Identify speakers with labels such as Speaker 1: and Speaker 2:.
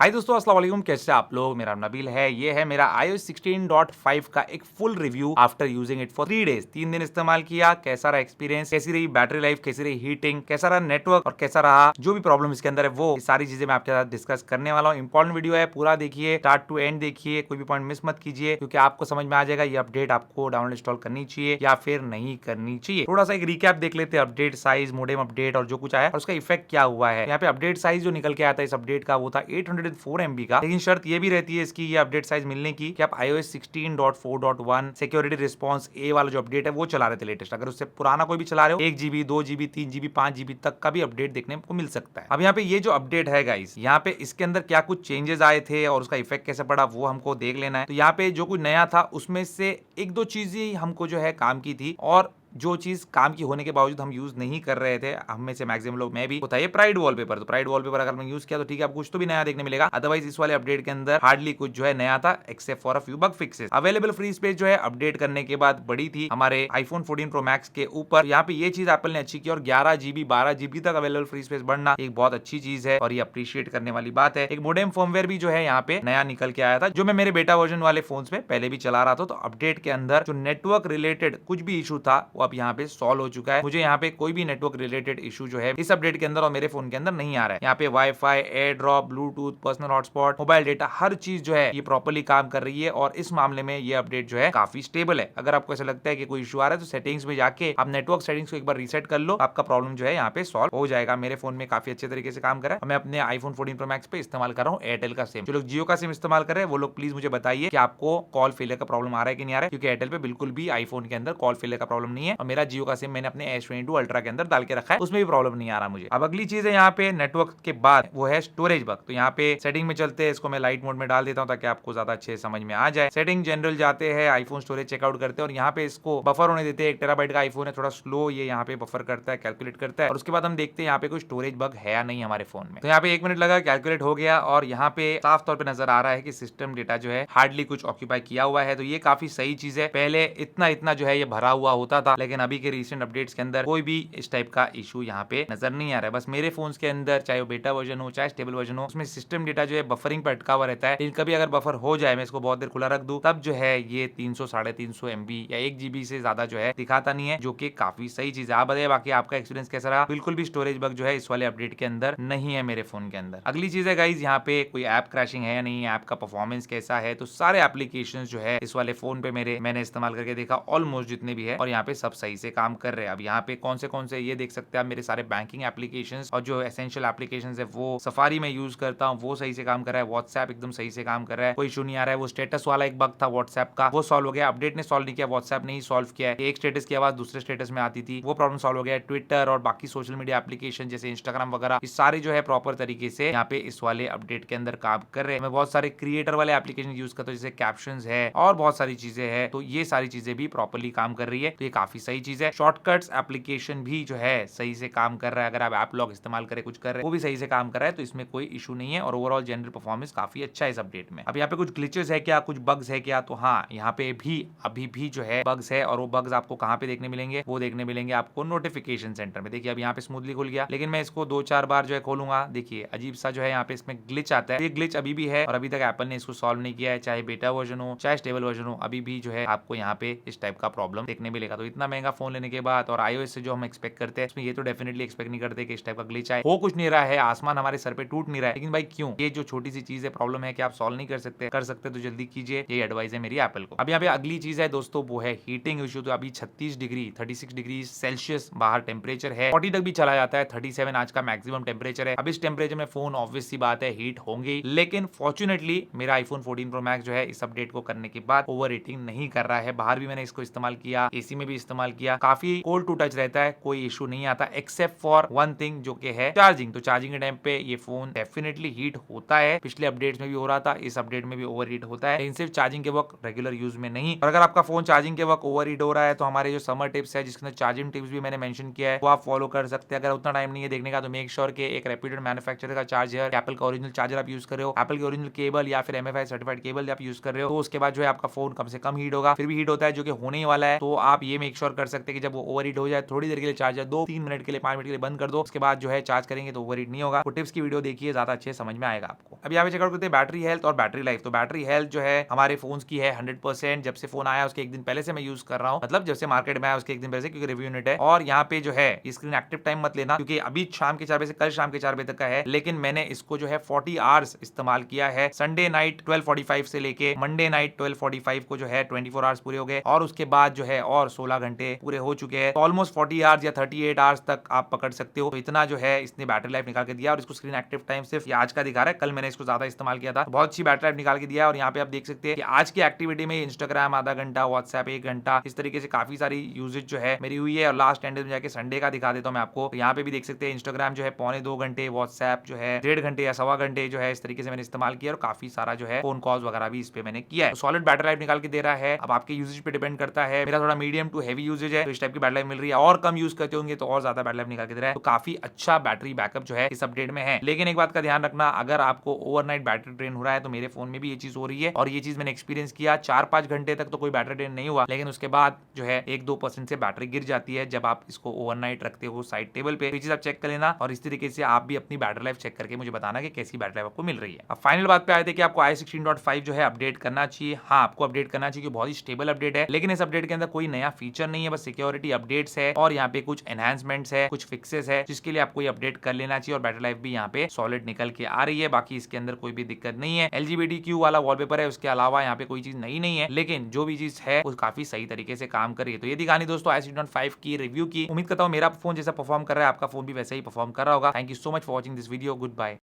Speaker 1: हाय दोस्तों, अस्सलाम वालेकुम। कैसे आप लोग? मेरा नाम नबील है। ये है मेरा iOS 16.5 का एक full review after using it for 3 days. 3 दिन इस्तेमाल किया। कैसा रहा एक्सपीरियंस, कैसी रही बैटरी लाइफ, कैसी रही हीटिंग, कैसा रहा नेटवर्क और कैसा रहा जो भी प्रॉब्लम इसके अंदर है, वो सारी चीजें मैं आपके साथ डिस्कस करने वाला हूँ। इंपॉर्टेंट वीडियो है, पूरा देखिए, स्टार्ट टू एंड देखिए, कोई भी पॉइंट मिस मत कीजिए, क्योंकि आपको समझ में आ जाएगा ये अपडेट आपको डाउनलोड इंस्टॉल करनी चाहिए या फिर नहीं करनी चाहिए। थोड़ा सा एक रिकैप देख लेते हैं। अपडेट साइज, मोडेम अपडेट और जो कुछ आया और उसका इफेक्ट क्या हुआ है। यहाँ पे अपडेट साइज जो निकल के आता है इस अपडेट का, वो था 804 MB का। लेकिन शर्त ये भी रहती है इसकी, ये अपडेट साइज मिलने की, कि आप iOS 16.4.1 सिक्योरिटी रिस्पॉन्स ए वाला जो अपडेट है वो चला रहे थे लेटेस्ट। अगर उससे पुराना कोई भी चला रहे हो, 1 GB 2 GB 3 GB 5 GB तक का भी अपडेट देखने को मिल सकता है। अब यहाँ पे ये जो अपडेट है गाइस, यहाँ पे इसके अंदर क्या कुछ चेंजेस आए थे और उसका इफेक्ट कैसे पड़ा वो हमको देख लेना है। तो यहाँ पे जो कुछ नया था उसमें से एक दो चीजें हमको जो है काम की थी, और जो चीज काम की होने के बावजूद हम यूज नहीं कर रहे थे, हम में से मैक्सिमम लोग, मैं भी, होता है प्राइड वॉलपेपर। तो प्राइड वॉलपेपर अगर मैं यूज किया तो ठीक है, आपको कुछ तो भी नया देखने मिलेगा। अदरवाइज इस वाले अपडेट के अंदर हार्डली कुछ जो है नया था, except for a few bug fixes. Available free space जो है अपडेट करने के बाद बड़ी थी हमारे iPhone 14 Pro Max के ऊपर। यहाँ पे ये चीज एप्पल ने अच्छी की, और 11 GB 12 GB तक अवेलेबल फ्री स्पेस बढ़ना एक बहुत अच्छी चीज है और ये अप्रिशिएट करने वाली बात है। एक मोडेम फर्मवेयर भी जो है यहाँ पे नया निकल के आया था, जो मैं मेरे बेटा वर्जन वाले फोन पे पहले भी चला रहा था। तो अपडेट के अंदर जो नेटवर्क रिलेटेड कुछ भी इशू था वो अब यहाँ पे सॉल्व हो चुका है। मुझे यहाँ पे कोई भी नेटवर्क रिलेटेड इशू जो है इस अपडेट के अंदर और मेरे फोन के अंदर नहीं आ रहा है। यहाँ पे wifi, AirDrop, Bluetooth, personal hotspot, mobile data, हर चीज जो है ये प्रॉपर्ली काम कर रही है, और इस मामले में ये अपडेट जो है काफी स्टेबल है। अगर आपको ऐसा लगता है कि कोई इशू आ रहा है तो सेटिंग्स में जाके आप नेटवर्क सेटिंग्स को एक बार रीसेट कर लो, आपका प्रॉब्लम जो है यहाँ पे सॉल्व हो जाएगा। मेरे फोन में काफी अच्छे तरीके से काम कर रहा है। मैं अपने iPhone 14 Pro Max पे इस्तेमाल कर रहा हूँ एयरटेल का सिम। जो लोग जियो का सिम इस्तेमाल कर रहे हैं वो लोग प्लीज मुझे बताइए कि आपको कॉल फेलियर का प्रॉब्लम आ रहा है कि नहीं आ रहा है, क्योंकि एयरटेल पे बिल्कुल भी आईफोन के अंदर कॉल फेलियर का प्रॉब्लम नहीं है, और मेरा जियो का सिम मैंने अपने S22 अल्ट्रा के अंदर डाल के रखा है, उसमें भी प्रॉब्लम नहीं आ रहा मुझे। अब अगली चीज है यहाँ पे नेटवर्क के बाद, वो है स्टोरेज बग। तो यहाँ पे सेटिंग में चलते हैं, इसको मैं लाइट मोड में डाल देता हूँ ताकि आपको ज्यादा अच्छे समझ में आ जाए। सेटिंग जनरल जाते हैं, आईफोन स्टोरेज चेकआउट करते हैं, और यहाँ पे इसको बफर होने देते हैं। 1 TB का आईफोन है, थोड़ा स्लो ये यहाँ पे बफर करता है, कैलकुलेट करता है, और उसके बाद हम देखते हैं यहाँ पे कोई स्टोरेज बग है या नहीं हमारे फोन में। तो यहाँ पे 1 मिनट लगा, कैलकुलेट हो गया, और यहाँ पे साफ तौर पर नजर आ रहा है कि सिस्टम डेटा जो है हार्डली कुछ ऑक्यूपाई किया हुआ है। तो ये काफी सही चीज है। पहले इतना इतना जो है ये भरा हुआ होता था, लेकिन अभी के रिसेंट अपडेट्स के अंदर कोई भी इस टाइप का इशू यहाँ पे नजर नहीं आ रहा है। बस मेरे फोन के अंदर, चाहे वो बेटा वर्जन हो चाहे स्टेबल वर्जन हो, उसमें सिस्टम डेटा जो है बफरिंग पर अटका हुआ रहता है। लेकिन कभी अगर बफर हो जाए, मैं इसको बहुत देर खुला रख दूं, तब जो है ये 300 350 MB या 1 GB से ज्यादा जो है दिखाता नहीं है, जो कि काफी सही चीज है। आप बताइए बाकी आपका एक्सपीरियंस कैसा रहा? बिल्कुल भी स्टोरेज बग जो है इस वाले अपडेट के अंदर नहीं है मेरे फोन के अंदर। अगली चीज है गाइज, यहाँ पे कोई ऐप क्रैशिंग है या नहीं, ऐप का परफॉर्मेंस कैसा है। तो सारे एप्लीकेशन जो है इस वाले फोन पे मैंने इस्तेमाल करके देखा, ऑलमोस्ट जितने भी है, और यहाँ पे सब सही से काम कर रहे हैं। अब यहाँ पे कौन से ये देख सकते हैं आप, मेरे सारे बैंकिंग एप्लीकेशंस और जो एसेंशियल एप्लीकेशंस है वो सफारी में यूज करता हूँ, वो सही से काम कर रहा है। व्हाट्सएप एकदम सही से काम कर रहा है, कोई इशू नहीं आ रहा है। वो स्टेटस वाला एक बग था व्हाट्सएप का, वो सॉल्व हो गया। अपडेट ने सॉल्व नहीं किया, व्हाट्सएप ने ही सॉल्व किया है। एक स्टेटस की आवाज दूसरे स्टेटस में आती थी, वो प्रॉब्लम सॉल्व हो गया। ट्विटर और बाकी सोशल मीडिया एप्लीकेशन जैसे इंस्टाग्राम वगैरह, ये सारे जो है प्रॉपर तरीके से यहाँ पे इस वाले अपडेट के अंदर काम कर रहे हैं। मैं बहुत सारे क्रिएटर वाले एप्लीकेशन यूज करता हूँ, जैसे कैप्शंस है और बहुत सारी चीजें हैं। तो ये सारी चीजें भी प्रॉपर्ली काम कर रही है, तो ये काफी सही चीज है। शॉर्टकट्स एप्लीकेशन भी जो है सही से काम कर रहा है। अगर आप ऐप लॉक इस्तेमाल करें, कुछ कर रहे हैं, वो भी सही से काम कर रहा है, तो इसमें कोई इशू नहीं है, और ओवरऑल जनरल परफॉर्मेंस काफी अच्छा है इस अपडेट में। अब यहाँ पे कुछ ग्लिचेस है क्या, कुछ बग्स है क्या? तो हाँ, यहाँ पे भी अभी भी जो है बग्स है, और वो बग्स आपको कहाँ पे देखने मिलेंगे? वो देखने मिलेंगे आपको नोटिफिकेशन सेंटर में। देखिए अब यहाँ पे स्मूथली खुल गया, लेकिन मैं इसको 2-4 बार जो है खोलूंगा, देखिए अजीब सा जो है यहाँ पे इसमें ग्लिच आता है। ये ग्लिच अभी भी है, और अभी तक एप्पल ने इसको सॉल्व नहीं किया है, चाहे बेटा वर्जन हो चाहे स्टेबल वर्जन हो, अभी भी जो है आपको यहाँ पे इस टाइप का प्रॉब्लम देखने मिलेगा। तो इतना महंगा फोन लेने के बाद और iOS से जो हम एक्सपेक्ट करते हैं, उसमें ये तो डेफिनेटली एक्सपेक्ट नहीं करते कि इस टाइप का ग्लिच आए। हो कुछ नहीं रहा है, आसमान हमारे सर पे टूट नहीं रहा है, लेकिन भाई क्यों? ये जो छोटी सी चीज है, प्रॉब्लम है कि आप सॉल्व नहीं कर सकते तो जल्दी कीजिए, ये एडवाइस है मेरी एप्पल को। अब यहाँ पे अगली चीज है दोस्तों, वो है हीटिंग इशू। तो अभी 36 डिग्री सेल्सियस बाहर टेम्परेचर है, 40 तक भी चला जाता है, 37 आज का मैक्सिमम टेम्परेचर है। अब इस टेम्परेचर में फोन ऑब्वियस सी बात है हीट होंगे, लेकिन फॉर्चुनेटली मेरा iPhone 14 Pro Max जो है इस अपडेट को करने के बाद ओवर हीटिंग नहीं कर रहा है। बाहर भी मैंने इसको इस्तेमाल किया, एसी में भी इस्तेमाल किया, काफी कोल्ड टू टच रहता है, कोई इशू नहीं आता, एक्सेप्ट फॉर वन थिंग जो कि है चार्जिंग। तो चार्जिंग के टाइम पे ये फोन डेफिनेटली हीट होता है, पिछले अपडेट्स में भी हो रहा था, इस अपडेट में भी ओवर हीट होता है, लेकिन सिर्फ चार्जिंग के वक्त, रेगुलर यूज में नहीं। और अगर आपका फोन चार्जिंग के वक्त ओवर हीट हो रहा है, तो हमारे जो समर टिप्स है, जिसके अंदर चार्जिंग टिप्स भी मैंने मेंशन किया है, वो आप फॉलो कर सकते हैं। अगर उतना टाइम नहीं है देखने का, तो मेक श्योर के एक रेप्यूटेड मैन्युफैक्चरर का चार्जर, एप्पल का ओरिजिनल चार्जर आप यूज कर रहे हो, एप्पल के ओरिजिनल केबल या फिर MFI सर्टिफाइड केबल आप यूज कर रहे हो, तो उसके बाद जो है आपका फोन कम से कम हीट होगा। फिर भी हीट होता है, जो कि होने ही वाला है, तो आप ये मेक श्योर कर सकते हैं कि जब वो ओवरहीट हो जाए थोड़ी देर के लिए चार्जर 2-3 मिनट के लिए 5 मिनट के लिए बंद कर दो, उसके बाद जो है चार्ज करेंगे तो ओवरहीट नहीं होगा। वो टिप्स की वीडियो देखिए, ज्यादा अच्छे समझ में आएगा आपको। अब यहाँ पे चेकआउट करते हैं बैटरी हेल्थ और बैटरी लाइफ। तो बैटरी हेल्थ जो है हमारे फोन की है 100%। जब से फोन आया उसके एक दिन पहले से मैं यूज कर रहा हूँ, मतलब जब से मार्केट में आया उसके एक दिन पहले से, क्योंकि रिव्यू यूनिट है। और यहाँ पे जो है स्क्रीन एक्टिव टाइम मत लेना, क्योंकि अभी शाम के 4 बजे से कल शाम के 4 बजे तक का है, लेकिन मैंने इसको जो है 40 आवर्स इस्तेमाल किया है। संडे नाइट 12:45 से लेके मंडे नाइट 12:45 को जो है 24 आवर्स पूरे हो गए, और उसके बाद जो है और 16 घंटे पूरे हो चुके हैं। तो ऑलमोस्ट 40 आवर्स या 38 आवर्स तक आप पकड़ सकते हो। तो इतना जो है इसने बैटरी लाइफ निकाल के दिया। और इसको स्क्रीन एक्टिव टाइम सिर्फ आज का दिखा रहा है, कल मैंने इसको ज्यादा इस्तेमाल किया था। बहुत अच्छी बैटरी लाइफ निकाल के दिया। और यहाँ पे आप देख सकते हैं कि आज की एक्टिविटी में इंस्टाग्राम आधा घंटा, व्हाट्सएप 1 घंटा, इस तरीके से काफी सारी यूजेज जो है मेरी हुई है। और लास्ट 10 डेज में जाके संडे का दिखा देता हूँ मैं आपको। तो यहाँ पे भी देख सकते हैं इंस्टाग्राम जो है 1.25 घंटे, व्हाट्सएप जो है 1.5 घंटे या 1.25 घंटे जो है इस तरीके से मैंने इस्तेमाल किया। और काफी सारा जो है फोन कॉल्स वगैरह भी इस पे मैंने किया है। तो सॉलिड बैटरी लाइफ निकाल के दे रहा है। अब आपके यूजेज पे डिपेंड करता है। मेरा थोड़ा मीडियम टू हैवी यूजेज है, तो इस टाइप की बैटरी लाइफ मिल रही है। और कम यूज करते होंगे तो और ज्यादा बैटरी लाइफ निकाल के दे रहा है। तो काफी अच्छा बैटरी बैकअप जो है इस अपडेट में है। लेकिन एक बात का ध्यान रखना, अगर आपको ओवरनाइट बैटरी ड्रेन हो रहा है, तो मेरे फोन में भी ये चीज हो रही है। और ये चीज मैंने एक्सपीरियंस किया। 4-5 घंटे तक तो कोई बैटरी ड्रेन नहीं हुआ, लेकिन उसके बाद जो है 1-2% से बैटरी गिर जाती है जब आप इसको ओवरनाइट रखते हो साइड टेबल पे। तो ये चीज आप चेक कर लेना। और इस तरीके से आप भी अपनी बैटरी लाइफ चेक करके मुझे बताना कि कैसी बैटरी लाइफ आपको मिल रही है। अब फाइनल बात पे आए थे कि आपको iOS 16.5 जो है अपडेट करना चाहिए। हाँ, आपको अपडेट करना चाहिए, बहुत ही स्टेबल अपडेट है। लेकिन इस अपडेट के अंदर कोई नया फीचर नहीं है, बस सिक्योरिटी अपडेट्स है और यहाँ पे कुछ एनहांसमेंट्स है, कुछ फिक्सेस है, जिसके लिए आपको ये अपडेट कर लेना चाहिए। और बैटरी लाइफ भी यहाँ पे सॉलिड निकल के आ रही है। बाकी इसके अंदर कोई भी दिक्कत नहीं है। LGBTQ वाला वॉलपेपर है, उसके अलावा यहाँ पे कोई चीज नई नहीं है, लेकिन जो भी चीज है वो काफी सही तरीके से काम कर रही है। तो ये थी कहानी दोस्तों iOS 16.5 की रिव्यू की। उम्मीद करता हूँ मेरा फोन जैसा परफॉर्म कर रहा है, आपका फोन भी वैसे ही परफॉर्म कर रहा होगा। Thank you so much for watching this video. Good bye.